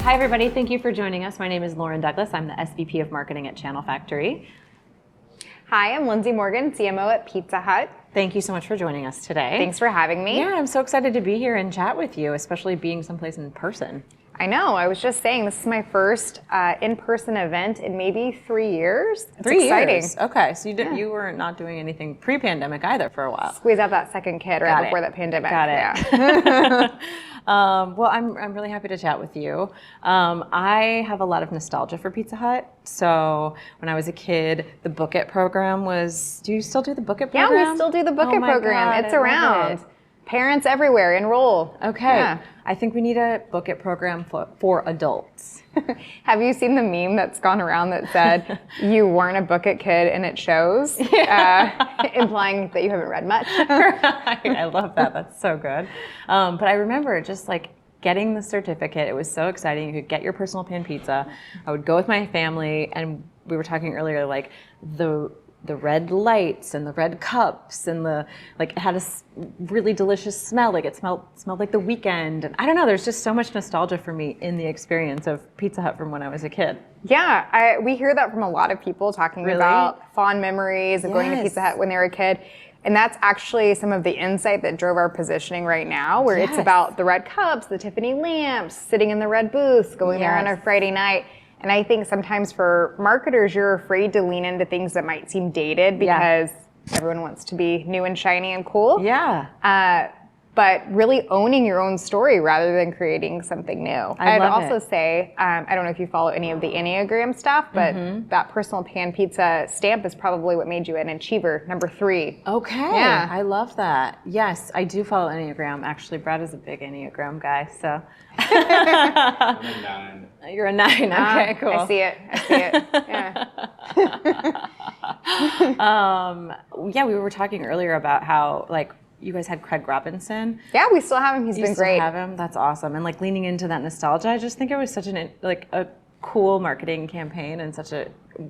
Hi, everybody. Thank you for joining us. My name is Lauren Douglas. I'm the SVP of Marketing at Channel Factory. Hi, I'm Lindsay Morgan, CMO at Pizza Hut. Thank you so much for joining us today. Thanks for having me. Yeah, I'm so excited to be here and chat with you, especially being someplace in person. I know. I was just saying, this is my first in-person event in maybe 3 years. It's 3 exciting. years. Okay, so you were not doing anything pre-pandemic either for a while. Squeeze out that second kid right before that pandemic. Got it. Yeah. Well, I'm really happy to chat with you. I have a lot of nostalgia for Pizza Hut. So when I was a kid, the Book It program was. Do you still do the Book It program? Yeah, we still do the Book It program. God, it's around. Parents everywhere, enroll. Okay. Yeah. I think we need a Book It program for adults. Have you seen the meme that's gone around that said, you weren't a Book It kid and it shows? Implying that you haven't read much. I love that. That's so good. But I remember just like getting the certificate. It was so exciting. You could get your personal pan pizza. I would go with my family, and we were talking earlier, like the red lights and the red cups and it had a really delicious smell. Like it smelled like the weekend. And I don't know, there's just so much nostalgia for me in the experience of Pizza Hut from when I was a kid. Yeah, we hear that from a lot of people talking about fond memories of going to Pizza Hut when they were a kid. And that's actually some of the insight that drove our positioning right now, where it's about the red cups, the Tiffany lamps, sitting in the red booth, going there on a Friday night. And I think sometimes for marketers, you're afraid to lean into things that might seem dated because everyone wants to be new and shiny and cool. Yeah. But really owning your own story rather than creating something new. I'd also say, I don't know if you follow any of the Enneagram stuff, but that personal pan pizza stamp is probably what made you an achiever, number 3. Okay. Yeah. I love that. Yes, I do follow Enneagram. Actually, Brad is a big Enneagram guy, so. I'm a 9. You're a 9. Okay, cool. I see it. Yeah. We were talking earlier about how you guys had Craig Robinson. Yeah, we still have him. He's been great. You still have him? That's awesome. And leaning into that nostalgia, I just think it was such a cool marketing campaign and such a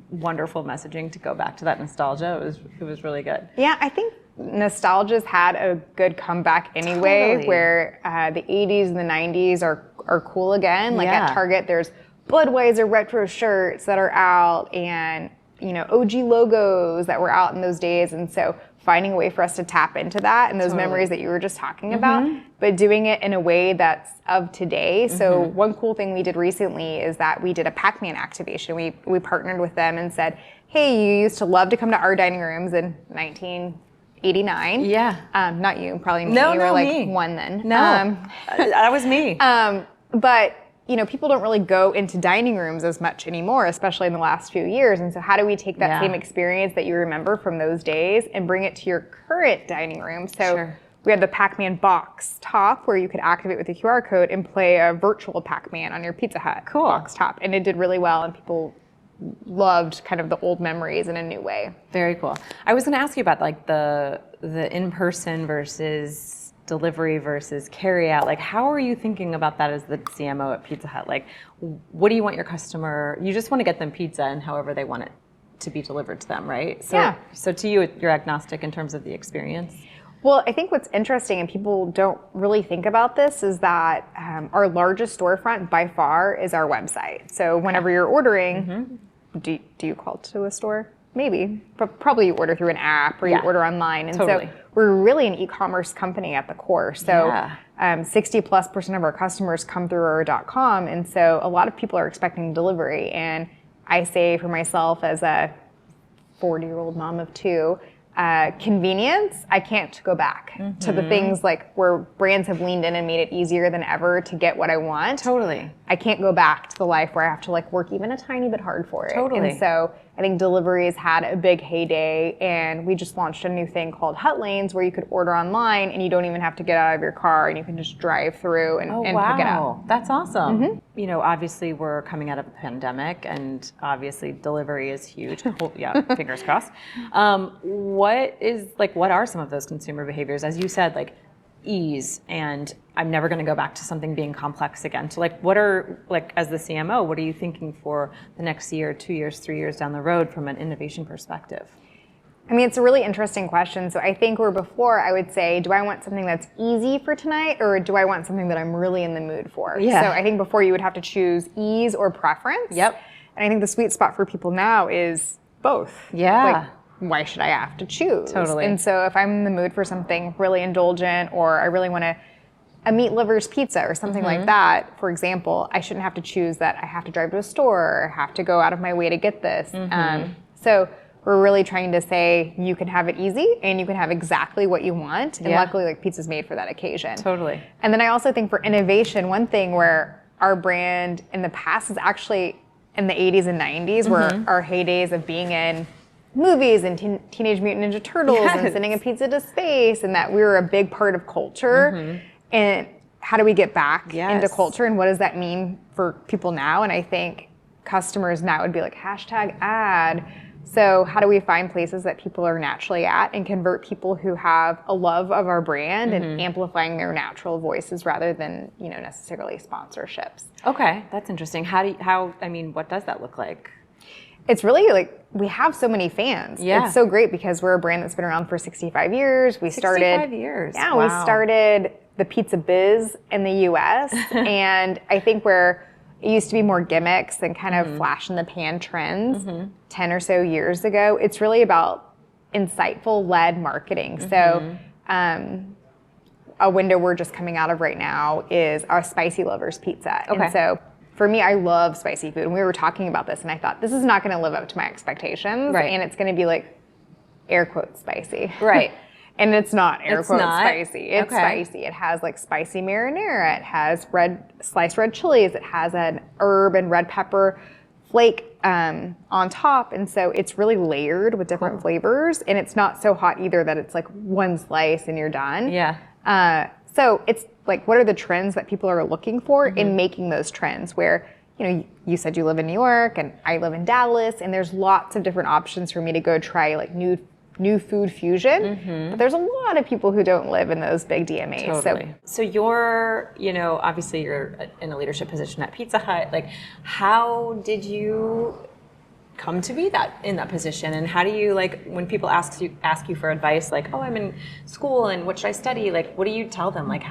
wonderful messaging to go back to that nostalgia. It was really good. Yeah, I think nostalgia's had a good comeback anyway, where the 80s and the 90s are cool again. At Target, there's Budweiser retro shirts that are out, and OG logos that were out in those days. And so finding a way for us to tap into that and those memories that you were just talking about, but doing it in a way that's of today. So one cool thing we did recently is that we did a Pac-Man activation. We partnered with them and said, hey, you used to love to come to our dining rooms in 1989. Yeah. Not you, probably me. No, you were me. 1 then. No, that was me. But people don't really go into dining rooms as much anymore, especially in the last few years. And so how do we take that same experience that you remember from those days and bring it to your current dining room? So we had the Pac-Man box top where you could activate with the QR code and play a virtual Pac-Man on your Pizza Hut box top. And it did really well, and people loved kind of the old memories in a new way. Very cool. I was going to ask you about the in-person versus delivery versus carry out. How are you thinking about that as the CMO at Pizza Hut? What do you want your customer? You just want to get them pizza and however they want it to be delivered to them, right? So to you, you're agnostic in terms of the experience? Well, I think what's interesting, and people don't really think about this, is that our largest storefront by far is our website. So whenever you're ordering, do you call to a store? Maybe, but probably you order through an app or you order online. And so we're really an e-commerce company at the core. So 60+% of our customers come through our .com. And so a lot of people are expecting delivery. And I say for myself as a 40-year-old mom of 2, convenience, I can't go back to the things where brands have leaned in and made it easier than ever to get what I want. Totally. I can't go back to the life where I have to work even a tiny bit hard for it. Totally. And so I think deliveries had a big heyday, and we just launched a new thing called Hut Lanes where you could order online and you don't even have to get out of your car and you can just drive through and pick it up. That's awesome. Obviously we're coming out of a pandemic, and obviously delivery is huge. Fingers crossed. What are some of those consumer behaviors? As you said, ease, and I'm never going to go back to something being complex again. So what are, as the CMO, what are you thinking for the next year, 2 years, 3 years down the road from an innovation perspective? I mean, it's a really interesting question. So I think where before I would say, do I want something that's easy for tonight, or do I want something that I'm really in the mood for? Yeah. So I think before you would have to choose ease or preference. Yep. And I think the sweet spot for people now is both. Yeah. Like, why should I have to choose? Totally. And so if I'm in the mood for something really indulgent, or I really want a meat lover's pizza or something like that, for example, I shouldn't have to choose that I have to drive to a store or have to go out of my way to get this. So we're really trying to say you can have it easy and you can have exactly what you want. And luckily, like, pizza's made for that occasion. Totally. And then I also think for innovation, one thing where our brand in the past is actually in the 80s and 90s, were our heydays of being in movies and Teenage Mutant Ninja Turtles and sending a pizza to space, and that we were a big part of culture. And how do we get back into culture, and what does that mean for people now? And I think customers now would be like, #ad. So how do we find places that people are naturally at and convert people who have a love of our brand and amplifying their natural voices rather than, necessarily sponsorships? Okay, that's interesting. What does that look like? It's really like, we have so many fans. Yeah. It's so great because we're a brand that's been around for 65 years. We started 65 years. Yeah, Wow. we started the pizza biz in the US. And I think where it used to be more gimmicks and kind of flash in the pan trends 10 or so years ago, it's really about insightful led marketing. So a window we're just coming out of right now is our Spicy Lovers pizza. Okay. And so for me, I love spicy food. And we were talking about this, and I thought, this is not going to live up to my expectations. Right. And it's going to be like, air quotes, spicy. Right. And it's not air It's quotes not? spicy. It's Okay. spicy. It has like spicy marinara. It has sliced red chilies. It has an herb and red pepper flake on top. And so it's really layered with different flavors. And it's not so hot either that it's like one slice and you're done. Yeah. So it's like, what are the trends that people are looking for in making those trends? Where, you said you live in New York and I live in Dallas, and there's lots of different options for me to go try like new food fusion. But there's a lot of people who don't live in those big DMAs. Totally. So you're, obviously you're in a leadership position at Pizza Hut. Like, how did you come to be in that position? And how do you, like, when people ask you for advice, like, oh, I'm in school and what should I study? Like, what do you tell them? Like,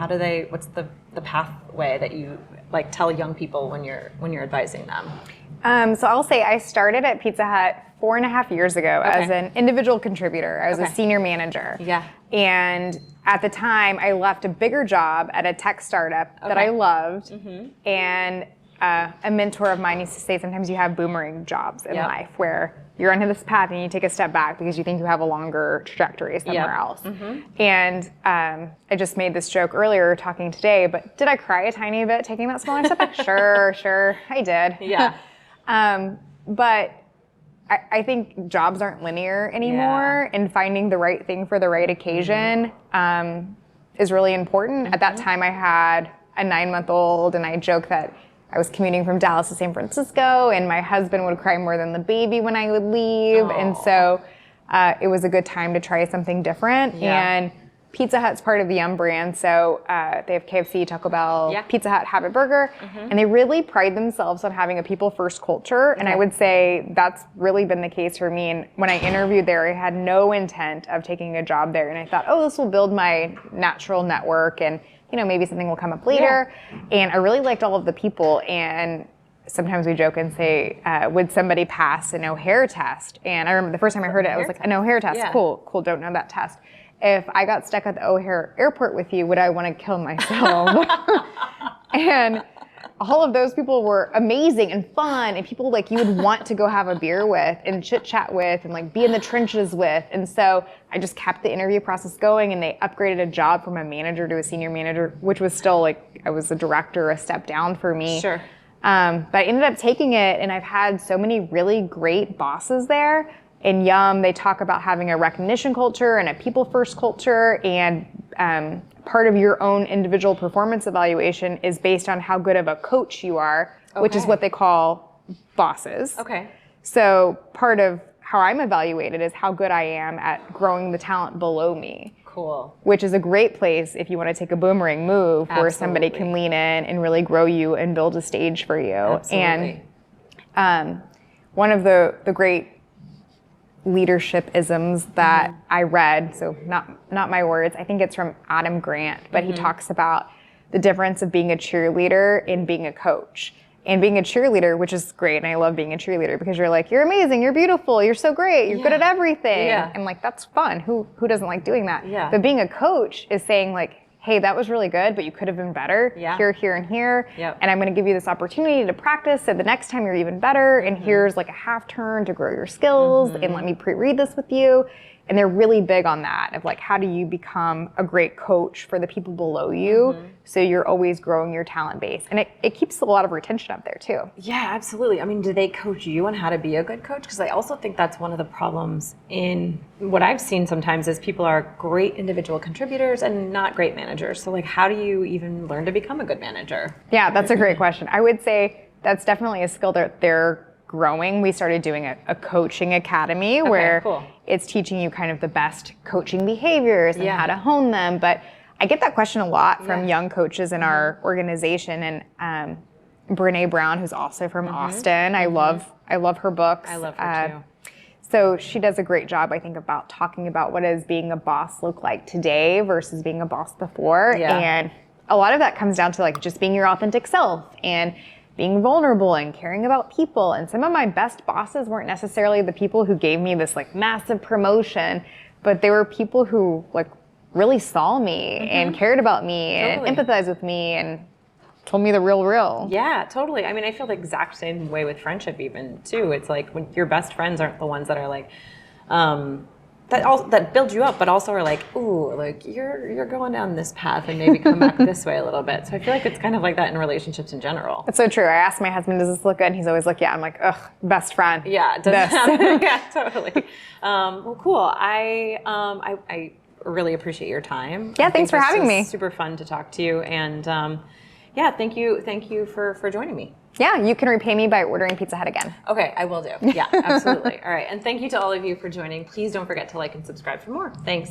what's the pathway that you like tell young people when you're advising them? So I'll say I started at Pizza Hut 4.5 years ago as an individual contributor. I was a senior manager. Yeah. And at the time, I left a bigger job at a tech startup that I loved. And a mentor of mine used to say sometimes you have boomerang jobs in life where you're onto this path and you take a step back because you think you have a longer trajectory somewhere else. And I just made this joke earlier talking today, but did I cry a tiny bit taking that smaller step back? Sure, I did. Yeah. But I think jobs aren't linear anymore, and finding the right thing for the right occasion is really important. At that time, I had a 9-month-old, and I joke that I was commuting from Dallas to San Francisco, and my husband would cry more than the baby when I would leave. Aww. And so it was a good time to try something different. Yeah. And Pizza Hut's part of the Yum brand, so they have KFC, Taco Bell, Pizza Hut, Habit Burger, and they really pride themselves on having a people-first culture, and I would say that's really been the case for me. And when I interviewed there, I had no intent of taking a job there, and I thought, oh, this will build my natural network, and maybe something will come up later. And I really liked all of the people, and sometimes we joke and say, would somebody pass an O'Hare test? And I remember the first time I heard it, I was like, an O'Hare test, cool, don't know that test. If I got stuck at the O'Hare airport with you, would I want to kill myself? And all of those people were amazing and fun, and people like you would want to go have a beer with and chit chat with and like be in the trenches with. And so I just kept the interview process going, and they upgraded a job from a manager to a senior manager, which was still like, I was a director, a step down for me. Sure. But I ended up taking it, and I've had so many really great bosses there. In Yum, they talk about having a recognition culture and a people-first culture, and part of your own individual performance evaluation is based on how good of a coach you are, which is what they call bosses. Okay. So part of how I'm evaluated is how good I am at growing the talent below me. Cool. Which is a great place if you want to take a boomerang move where somebody can lean in and really grow you and build a stage for you. Absolutely. And one of the great leadership isms that I read. So not my words. I think it's from Adam Grant, but he talks about the difference of being a cheerleader and being a coach. And being a cheerleader, which is great, and I love being a cheerleader because you're like, you're amazing, you're beautiful, you're so great, you're good at everything. And like, that's fun. Who doesn't like doing that? But being a coach is saying like, hey, that was really good, but you could have been better here, here, and here. And I'm gonna give you this opportunity to practice so the next time you're even better, and here's like a half turn to grow your skills, and let me pre-read this with you. And they're really big on that of like, how do you become a great coach for the people below you so you're always growing your talent base. And it keeps a lot of retention up there too. Yeah, absolutely. I mean, do they coach you on how to be a good coach? Because I also think that's one of the problems in what I've seen sometimes is people are great individual contributors and not great managers. So like, how do you even learn to become a good manager? Yeah, that's a great question. I would say that's definitely a skill that they're growing. We started doing a coaching academy where it's teaching you kind of the best coaching behaviors and how to hone them. But I get that question a lot from young coaches in our organization. And Brene Brown, who's also from Austin, I love her books. I love her too. So she does a great job, I think, about talking about what does being a boss look like today versus being a boss before. And a lot of that comes down to like just being your authentic self and being vulnerable and caring about people. And some of my best bosses weren't necessarily the people who gave me this like massive promotion, but they were people who like really saw me and cared about me and empathized with me and told me the real. Yeah, totally. I mean, I feel the exact same way with friendship even too. It's like when your best friends aren't the ones that are like, that build you up, but also are like, ooh, like you're going down this path and maybe come back this way a little bit. So I feel like it's kind of like that in relationships in general. That's so true. I asked my husband, does this look good? And he's always like, yeah. I'm like, ugh, best friend. Yeah, it doesn't happen. Yeah, totally. Well, cool. I really appreciate your time. Yeah, thanks for having me. Super fun to talk to you. And yeah, thank you for joining me. Yeah, you can repay me by ordering Pizza Hut again. Okay, I will do. Yeah, absolutely. All right. And thank you to all of you for joining. Please don't forget to like and subscribe for more. Thanks.